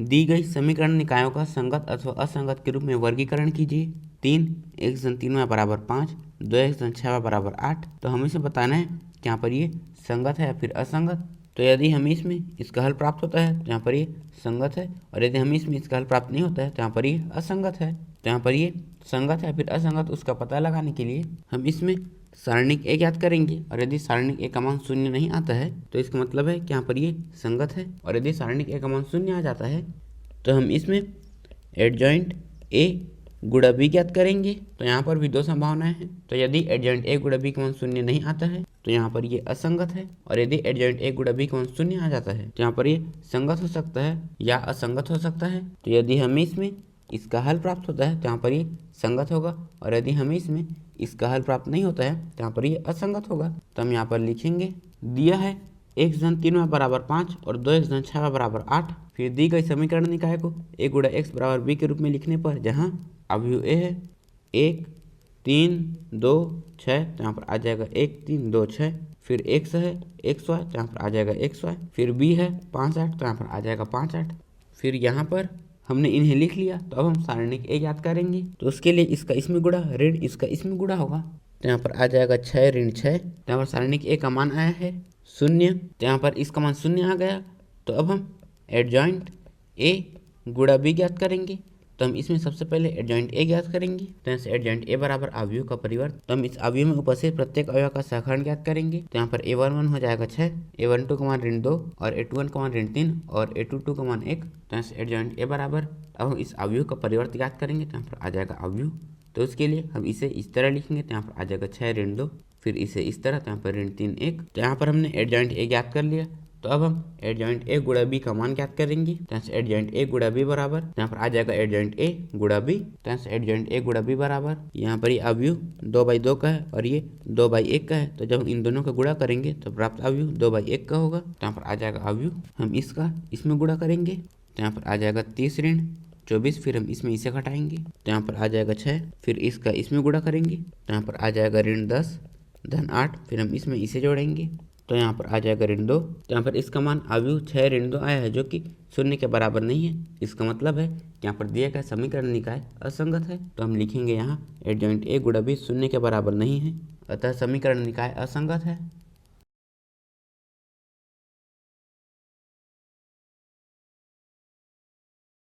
दी गई समीकरण निकायों का संगत अथवा असंगत के रूप में वर्गीकरण कीजिए। 3 x धन 3y बराबर 5, 2x धन 6y बराबर 8। तो हमें इसे बताना है कि यहाँ पर ये संगत है या फिर असंगत। तो यदि हमें इसमें इसका हल प्राप्त होता है तो यहाँ पर ये संगत है, और यदि हमें इसमें इसका हल प्राप्त नहीं होता है तो यहाँ पर ये असंगत है। तो यहाँ पर ये संगत है फिर असंगत उसका पता लगाने के लिए हम इसमें सारणिक ए ज्ञात करेंगे, और यदि सारणिक ए का मान शून्य नहीं आता है तो इसका मतलब है कि यहाँ पर ये संगत है, और यदि सारणिक ए का मान शून्य आ जाता है तो हम इसमें एडजॉइंट ए गुणा बी ज्ञात करेंगे। तो यहाँ पर भी दो संभावनाएं हैं। तो यदि एडजॉइंट ए गुणा बी का मान शून्य नहीं आता है तो यहाँ पर ये असंगत है, और यदि एडजॉइंट ए गुणा बी का मान शून्य आ जाता है तो यहाँ पर ये संगत हो सकता है या असंगत हो सकता है। तो यदि हमें इसमें इसका हल प्राप्त होता है तो यहाँ पर ये संगत होगा, और यदि हमें इसमें इसका हल प्राप्त नहीं होता है तो यहाँ पर ये असंगत होगा। तो हम यहाँ पर लिखेंगे दिया है x धन 3y बराबर 5 और 2x धन 6y बराबर 8। फिर दी गई समीकरण निकाय को a गुणा x बराबर b के रूप में लिखने पर जहाँ अवयव a है 1 3 2 6, तो यहाँ पर आ जाएगा 1 3 2 6। फिर x है xy, तो यहाँ पर आ जाएगा xy। फिर b है 5 8, तो यहाँ पर आ जाएगा 5 8। फिर यहाँ पर हमने इन्हें लिख लिया, तो अब हम सारणिक ए याद करेंगे। तो उसके लिए इसका इसमें गुणा ऋण इसका इसमें गुणा होगा, तो यहाँ पर आ जाएगा 6 ऋण 6। तो यहाँ पर सारणिक ए का मान आया है 0, तो यहाँ पर इसका मान 0 आ गया। तो अब हम एडजॉइंट ए गुणा बी ज्ञात करेंगे। तो हम इसमें सबसे पहले एडजॉइंट ए ज्ञात करेंगे। तो यहाँ से एडजॉइंट ए बराबर अवयव का परिवर्त। तो हम इस अवयव में उपस्थित प्रत्येक अवयव का सहकरण ज्ञात करेंगे। तो यहाँ पर a11 हो जाएगा 6, a12 का मान ऋण 2 और a21 का मान ऋण 3 और a22 का मान 1। तो यहाँ से एडजॉइंट ए बराबर अब हम इस अवयव का परिवर्त ज्ञात करेंगे। तो यहाँ पर आ जाएगा अवयव। तो उसके लिए हम इसे इस तरह लिखेंगे। तो यहाँ पर आ जाएगा 6 ऋण 2, फिर इसे इस तरह, तो यहाँ पर ऋण 3 1। तो यहाँ पर हमने एडजॉइंट ए ज्ञात कर लिया। तो अब हम एडजॉइंट ए गुणा बी का मान ज्ञात करेंगे। तो यहाँ से एडजॉइंट ए गुणा बी बराबर, यहाँ पर आ जाएगा एडजॉइंट ए गुणा बी। तो यहाँ से एडजॉइंट ए गुणा बी बराबर, यहाँ पर ये अवयव 2/2 का है और ये 2/1 का है। तो जब हम इन दोनों का गुणा करेंगे तो प्राप्त अवयव 2/1 का होगा। तो यहाँ पर आ जाएगा अवयव। हम इसका इसमें गुणा करेंगे। तो यहाँ पर आ जाएगा 30 ऋण 24, फिर हम इसमें इसे घटाएंगे। तो यहाँ पर आ जाएगा 6, फिर इसका इसमें गुणा करेंगे। तो यहाँ पर आ जाएगा ऋण 10 धन 8, फिर हम इसमें इसे जोड़ेंगे। तो यहाँ पर आ जाएगा ऋण 2। तो यहाँ पर इसका मान अवयव 6 ऋण 2 आया है, जो कि 0 के बराबर नहीं है। इसका मतलब है कि यहाँ पर दिया गया समीकरण निकाय असंगत है। तो हम लिखेंगे यहाँ एडजॉइंट ए गुणा बी 0 के बराबर नहीं है, अतः समीकरण निकाय असंगत है।